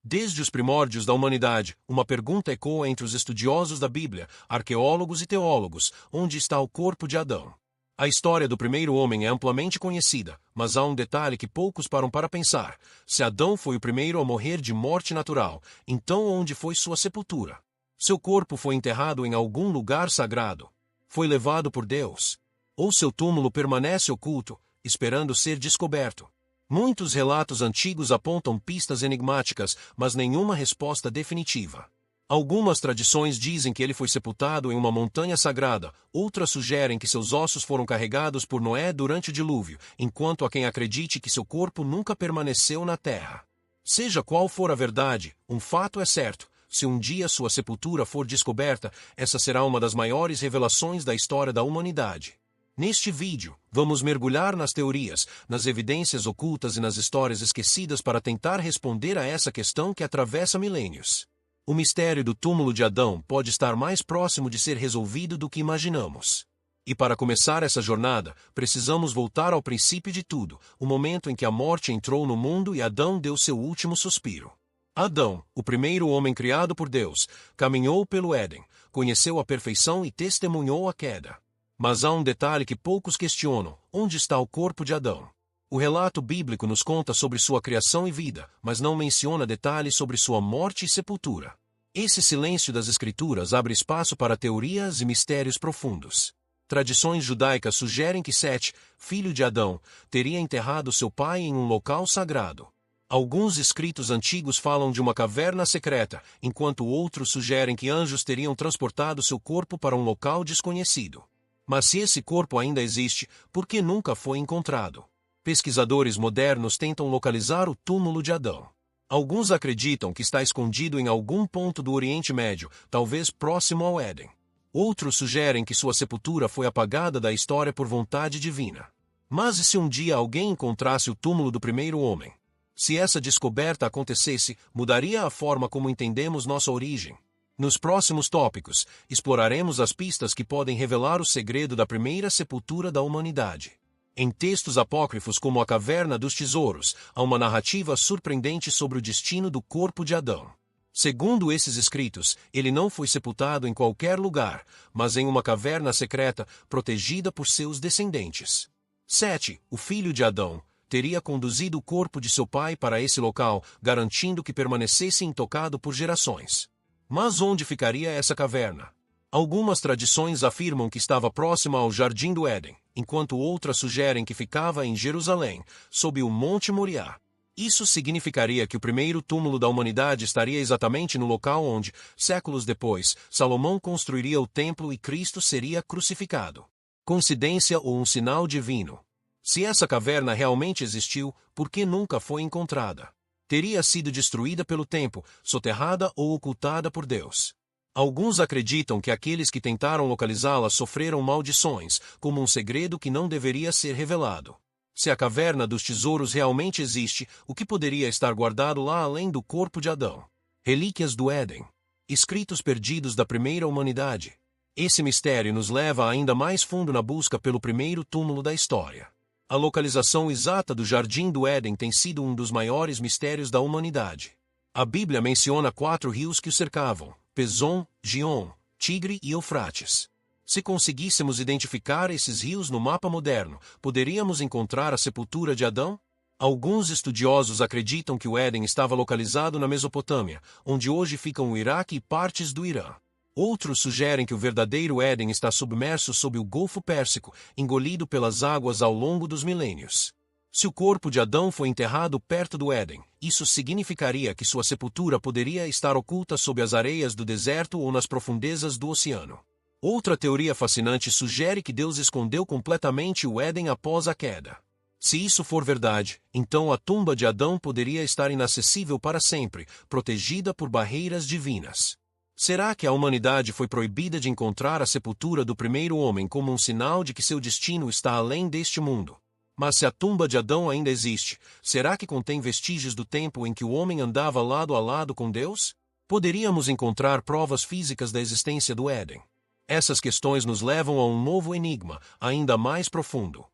Desde os primórdios da humanidade, uma pergunta ecoa entre os estudiosos da Bíblia, arqueólogos e teólogos: onde está o corpo de Adão? A história do primeiro homem é amplamente conhecida, mas há um detalhe que poucos param para pensar. Se Adão foi o primeiro a morrer de morte natural, então onde foi sua sepultura? Seu corpo foi enterrado em algum lugar sagrado? Foi levado por Deus? Ou seu túmulo permanece oculto, esperando ser descoberto? Muitos relatos antigos apontam pistas enigmáticas, mas nenhuma resposta definitiva. Algumas tradições dizem que ele foi sepultado em uma montanha sagrada, outras sugerem que seus ossos foram carregados por Noé durante o dilúvio, enquanto há quem acredite que seu corpo nunca permaneceu na terra. Seja qual for a verdade, um fato é certo: se um dia sua sepultura for descoberta, essa será uma das maiores revelações da história da humanidade. Neste vídeo, vamos mergulhar nas teorias, nas evidências ocultas e nas histórias esquecidas para tentar responder a essa questão que atravessa milênios. O mistério do túmulo de Adão pode estar mais próximo de ser resolvido do que imaginamos. E para começar essa jornada, precisamos voltar ao princípio de tudo, o momento em que a morte entrou no mundo e Adão deu seu último suspiro. Adão, o primeiro homem criado por Deus, caminhou pelo Éden, conheceu a perfeição e testemunhou a queda. Mas há um detalhe que poucos questionam: onde está o corpo de Adão? O relato bíblico nos conta sobre sua criação e vida, mas não menciona detalhes sobre sua morte e sepultura. Esse silêncio das Escrituras abre espaço para teorias e mistérios profundos. Tradições judaicas sugerem que Sete, filho de Adão, teria enterrado seu pai em um local sagrado. Alguns escritos antigos falam de uma caverna secreta, enquanto outros sugerem que anjos teriam transportado seu corpo para um local desconhecido. Mas se esse corpo ainda existe, por que nunca foi encontrado? Pesquisadores modernos tentam localizar o túmulo de Adão. Alguns acreditam que está escondido em algum ponto do Oriente Médio, talvez próximo ao Éden. Outros sugerem que sua sepultura foi apagada da história por vontade divina. Mas e se um dia alguém encontrasse o túmulo do primeiro homem? Se essa descoberta acontecesse, mudaria a forma como entendemos nossa origem. Nos próximos tópicos, exploraremos as pistas que podem revelar o segredo da primeira sepultura da humanidade. Em textos apócrifos como a Caverna dos Tesouros, há uma narrativa surpreendente sobre o destino do corpo de Adão. Segundo esses escritos, ele não foi sepultado em qualquer lugar, mas em uma caverna secreta, protegida por seus descendentes. Sete, o filho de Adão, teria conduzido o corpo de seu pai para esse local, garantindo que permanecesse intocado por gerações. Mas onde ficaria essa caverna? Algumas tradições afirmam que estava próxima ao Jardim do Éden, enquanto outras sugerem que ficava em Jerusalém, sob o Monte Moriá. Isso significaria que o primeiro túmulo da humanidade estaria exatamente no local onde, séculos depois, Salomão construiria o templo e Cristo seria crucificado. Coincidência ou um sinal divino? Se essa caverna realmente existiu, por que nunca foi encontrada? Teria sido destruída pelo tempo, soterrada ou ocultada por Deus? Alguns acreditam que aqueles que tentaram localizá-la sofreram maldições, como um segredo que não deveria ser revelado. Se a Caverna dos Tesouros realmente existe, o que poderia estar guardado lá além do corpo de Adão? Relíquias do Éden. Escritos perdidos da primeira humanidade. Esse mistério nos leva ainda mais fundo na busca pelo primeiro túmulo da história. A localização exata do Jardim do Éden tem sido um dos maiores mistérios da humanidade. A Bíblia menciona 4 rios que o cercavam: Pison, Gion, Tigre e Eufrates. Se conseguíssemos identificar esses rios no mapa moderno, poderíamos encontrar a sepultura de Adão? Alguns estudiosos acreditam que o Éden estava localizado na Mesopotâmia, onde hoje ficam o Iraque e partes do Irã. Outros sugerem que o verdadeiro Éden está submerso sob o Golfo Pérsico, engolido pelas águas ao longo dos milênios. Se o corpo de Adão foi enterrado perto do Éden, isso significaria que sua sepultura poderia estar oculta sob as areias do deserto ou nas profundezas do oceano. Outra teoria fascinante sugere que Deus escondeu completamente o Éden após a queda. Se isso for verdade, então a tumba de Adão poderia estar inacessível para sempre, protegida por barreiras divinas. Será que a humanidade foi proibida de encontrar a sepultura do primeiro homem como um sinal de que seu destino está além deste mundo? Mas se a tumba de Adão ainda existe, será que contém vestígios do tempo em que o homem andava lado a lado com Deus? Poderíamos encontrar provas físicas da existência do Éden. Essas questões nos levam a um novo enigma, ainda mais profundo.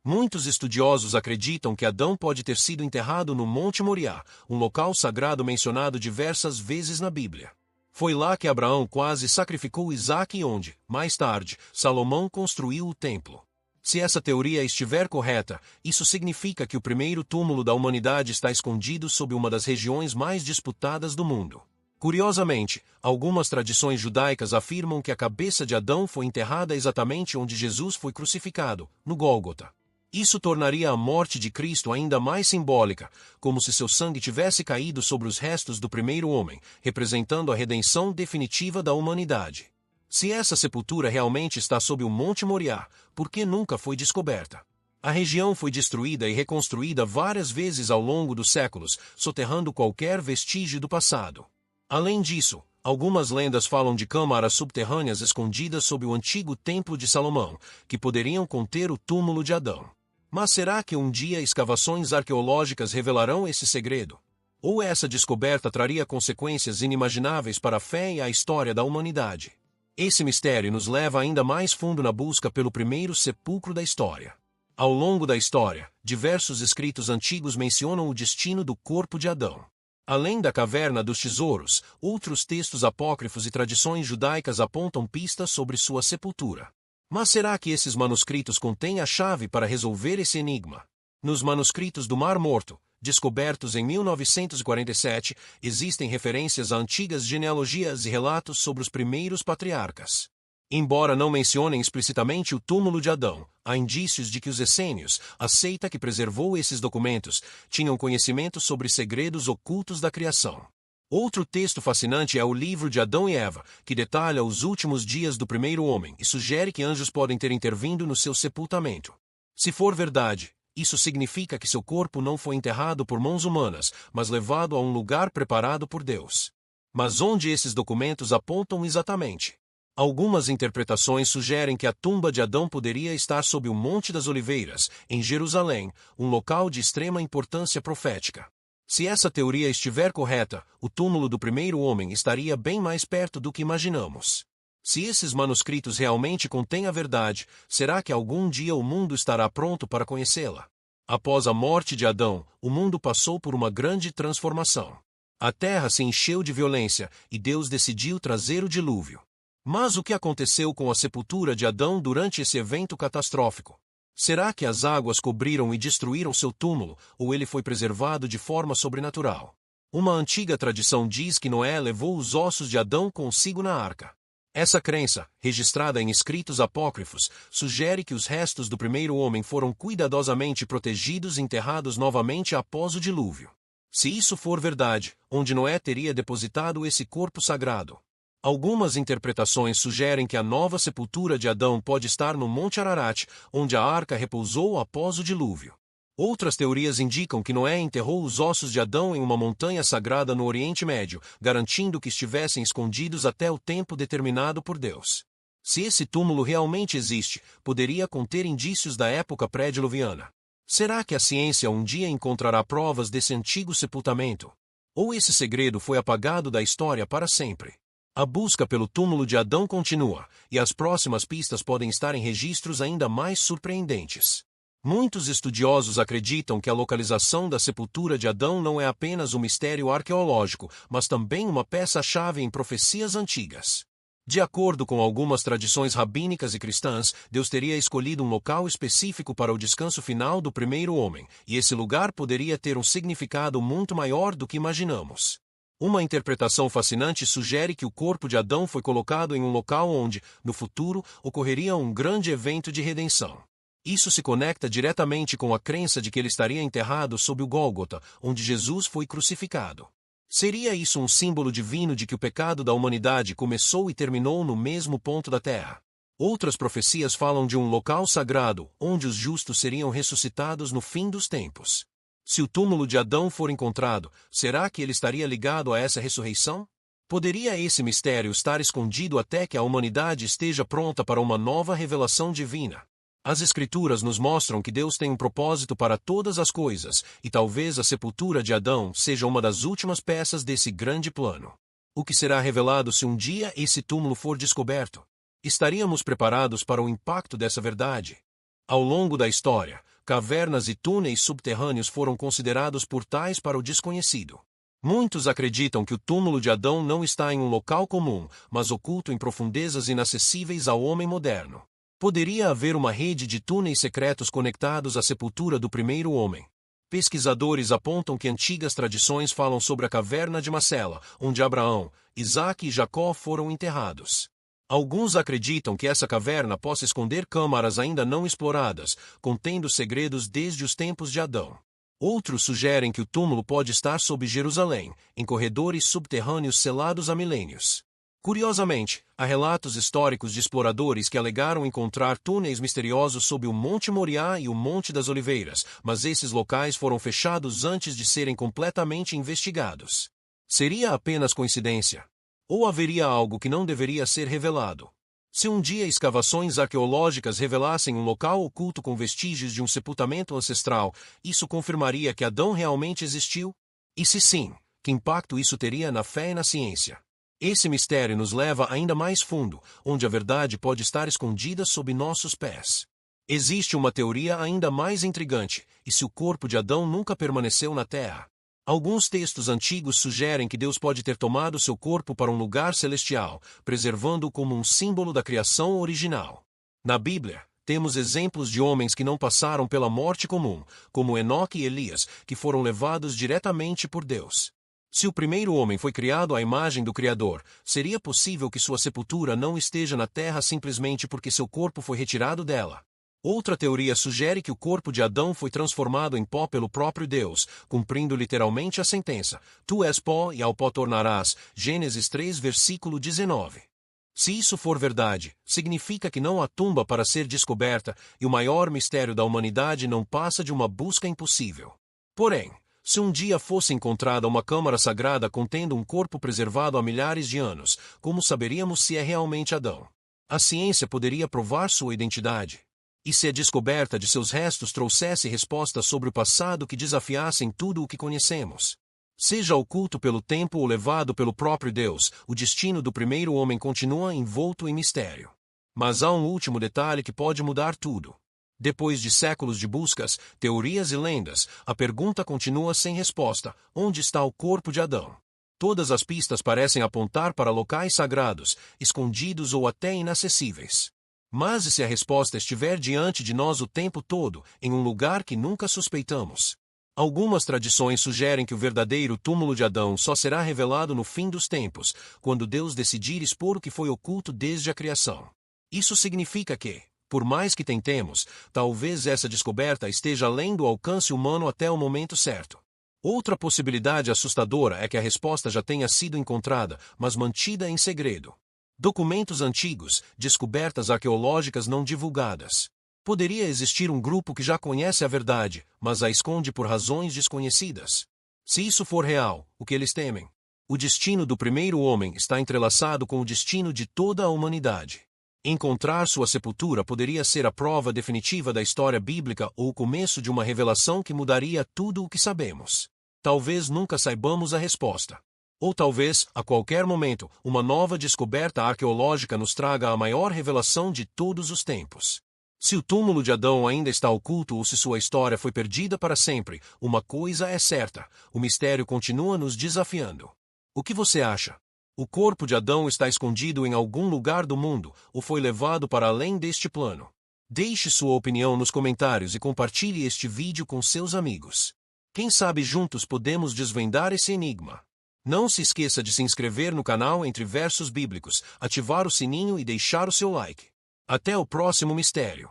Muitos estudiosos acreditam que Adão pode ter sido enterrado no Monte Moriá, um local sagrado mencionado diversas vezes na Bíblia. Foi lá que Abraão quase sacrificou Isaque e onde, mais tarde, Salomão construiu o templo. Se essa teoria estiver correta, isso significa que o primeiro túmulo da humanidade está escondido sob uma das regiões mais disputadas do mundo. Curiosamente, algumas tradições judaicas afirmam que a cabeça de Adão foi enterrada exatamente onde Jesus foi crucificado, no Gólgota. Isso tornaria a morte de Cristo ainda mais simbólica, como se seu sangue tivesse caído sobre os restos do primeiro homem, representando a redenção definitiva da humanidade. Se essa sepultura realmente está sob o Monte Moriá, por que nunca foi descoberta? A região foi destruída e reconstruída várias vezes ao longo dos séculos, soterrando qualquer vestígio do passado. Além disso, algumas lendas falam de câmaras subterrâneas escondidas sob o antigo Templo de Salomão, que poderiam conter o túmulo de Adão. Mas será que um dia escavações arqueológicas revelarão esse segredo? Ou essa descoberta traria consequências inimagináveis para a fé e a história da humanidade? Esse mistério nos leva ainda mais fundo na busca pelo primeiro sepulcro da história. Ao longo da história, diversos escritos antigos mencionam o destino do corpo de Adão. Além da caverna dos tesouros, outros textos apócrifos e tradições judaicas apontam pistas sobre sua sepultura. Mas será que esses manuscritos contêm a chave para resolver esse enigma? Nos manuscritos do Mar Morto, descobertos em 1947, existem referências a antigas genealogias e relatos sobre os primeiros patriarcas. Embora não mencionem explicitamente o túmulo de Adão, há indícios de que os essênios, a seita que preservou esses documentos, tinham conhecimento sobre segredos ocultos da criação. Outro texto fascinante é o livro de Adão e Eva, que detalha os últimos dias do primeiro homem e sugere que anjos podem ter intervindo no seu sepultamento. Se for verdade, isso significa que seu corpo não foi enterrado por mãos humanas, mas levado a um lugar preparado por Deus. Mas onde esses documentos apontam exatamente? Algumas interpretações sugerem que a tumba de Adão poderia estar sob o Monte das Oliveiras, em Jerusalém, um local de extrema importância profética. Se essa teoria estiver correta, o túmulo do primeiro homem estaria bem mais perto do que imaginamos. Se esses manuscritos realmente contêm a verdade, será que algum dia o mundo estará pronto para conhecê-la? Após a morte de Adão, o mundo passou por uma grande transformação. A terra se encheu de violência e Deus decidiu trazer o dilúvio. Mas o que aconteceu com a sepultura de Adão durante esse evento catastrófico? Será que as águas cobriram e destruíram seu túmulo, ou ele foi preservado de forma sobrenatural? Uma antiga tradição diz que Noé levou os ossos de Adão consigo na arca. Essa crença, registrada em escritos apócrifos, sugere que os restos do primeiro homem foram cuidadosamente protegidos e enterrados novamente após o dilúvio. Se isso for verdade, onde Noé teria depositado esse corpo sagrado? Algumas interpretações sugerem que a nova sepultura de Adão pode estar no Monte Ararat, onde a arca repousou após o dilúvio. Outras teorias indicam que Noé enterrou os ossos de Adão em uma montanha sagrada no Oriente Médio, garantindo que estivessem escondidos até o tempo determinado por Deus. Se esse túmulo realmente existe, poderia conter indícios da época pré-diluviana. Será que a ciência um dia encontrará provas desse antigo sepultamento? Ou esse segredo foi apagado da história para sempre? A busca pelo túmulo de Adão continua, e as próximas pistas podem estar em registros ainda mais surpreendentes. Muitos estudiosos acreditam que a localização da sepultura de Adão não é apenas um mistério arqueológico, mas também uma peça-chave em profecias antigas. De acordo com algumas tradições rabínicas e cristãs, Deus teria escolhido um local específico para o descanso final do primeiro homem, e esse lugar poderia ter um significado muito maior do que imaginamos. Uma interpretação fascinante sugere que o corpo de Adão foi colocado em um local onde, no futuro, ocorreria um grande evento de redenção. Isso se conecta diretamente com a crença de que ele estaria enterrado sob o Gólgota, onde Jesus foi crucificado. Seria isso um símbolo divino de que o pecado da humanidade começou e terminou no mesmo ponto da terra? Outras profecias falam de um local sagrado, onde os justos seriam ressuscitados no fim dos tempos. Se o túmulo de Adão for encontrado, será que ele estaria ligado a essa ressurreição? Poderia esse mistério estar escondido até que a humanidade esteja pronta para uma nova revelação divina? As Escrituras nos mostram que Deus tem um propósito para todas as coisas, e talvez a sepultura de Adão seja uma das últimas peças desse grande plano. O que será revelado se um dia esse túmulo for descoberto? Estaríamos preparados para o impacto dessa verdade? Ao longo da história, cavernas e túneis subterrâneos foram considerados portais para o desconhecido. Muitos acreditam que o túmulo de Adão não está em um local comum, mas oculto em profundezas inacessíveis ao homem moderno. Poderia haver uma rede de túneis secretos conectados à sepultura do primeiro homem. Pesquisadores apontam que antigas tradições falam sobre a caverna de Macela, onde Abraão, Isaque e Jacó foram enterrados. Alguns acreditam que essa caverna possa esconder câmaras ainda não exploradas, contendo segredos desde os tempos de Adão. Outros sugerem que o túmulo pode estar sob Jerusalém, em corredores subterrâneos selados há milênios. Curiosamente, há relatos históricos de exploradores que alegaram encontrar túneis misteriosos sob o Monte Moriá e o Monte das Oliveiras, mas esses locais foram fechados antes de serem completamente investigados. Seria apenas coincidência? Ou haveria algo que não deveria ser revelado? Se um dia escavações arqueológicas revelassem um local oculto com vestígios de um sepultamento ancestral, isso confirmaria que Adão realmente existiu? E se sim, que impacto isso teria na fé e na ciência? Esse mistério nos leva ainda mais fundo, onde a verdade pode estar escondida sob nossos pés. Existe uma teoria ainda mais intrigante: e se o corpo de Adão nunca permaneceu na Terra? Alguns textos antigos sugerem que Deus pode ter tomado seu corpo para um lugar celestial, preservando-o como um símbolo da criação original. Na Bíblia, temos exemplos de homens que não passaram pela morte comum, como Enoque e Elias, que foram levados diretamente por Deus. Se o primeiro homem foi criado à imagem do Criador, seria possível que sua sepultura não esteja na terra simplesmente porque seu corpo foi retirado dela. Outra teoria sugere que o corpo de Adão foi transformado em pó pelo próprio Deus, cumprindo literalmente a sentença: tu és pó e ao pó tornarás, Gênesis 3, versículo 19. Se isso for verdade, significa que não há tumba para ser descoberta e o maior mistério da humanidade não passa de uma busca impossível. Porém, se um dia fosse encontrada uma câmara sagrada contendo um corpo preservado há milhares de anos, como saberíamos se é realmente Adão? A ciência poderia provar sua identidade. E se a descoberta de seus restos trouxesse respostas sobre o passado que desafiassem tudo o que conhecemos? Seja oculto pelo tempo ou levado pelo próprio Deus, o destino do primeiro homem continua envolto em mistério. Mas há um último detalhe que pode mudar tudo. Depois de séculos de buscas, teorias e lendas, a pergunta continua sem resposta: onde está o corpo de Adão? Todas as pistas parecem apontar para locais sagrados, escondidos ou até inacessíveis. Mas e se a resposta estiver diante de nós o tempo todo, em um lugar que nunca suspeitamos? Algumas tradições sugerem que o verdadeiro túmulo de Adão só será revelado no fim dos tempos, quando Deus decidir expor o que foi oculto desde a criação. Isso significa que, por mais que tentemos, talvez essa descoberta esteja além do alcance humano até o momento certo. Outra possibilidade assustadora é que a resposta já tenha sido encontrada, mas mantida em segredo. Documentos antigos, descobertas arqueológicas não divulgadas. Poderia existir um grupo que já conhece a verdade, mas a esconde por razões desconhecidas. Se isso for real, o que eles temem? O destino do primeiro homem está entrelaçado com o destino de toda a humanidade. Encontrar sua sepultura poderia ser a prova definitiva da história bíblica ou o começo de uma revelação que mudaria tudo o que sabemos. Talvez nunca saibamos a resposta. Ou talvez, a qualquer momento, uma nova descoberta arqueológica nos traga a maior revelação de todos os tempos. Se o túmulo de Adão ainda está oculto ou se sua história foi perdida para sempre, uma coisa é certa: o mistério continua nos desafiando. O que você acha? O corpo de Adão está escondido em algum lugar do mundo, ou foi levado para além deste plano? Deixe sua opinião nos comentários e compartilhe este vídeo com seus amigos. Quem sabe juntos podemos desvendar esse enigma. Não se esqueça de se inscrever no canal Entre Versos Bíblicos, ativar o sininho e deixar o seu like. Até o próximo mistério.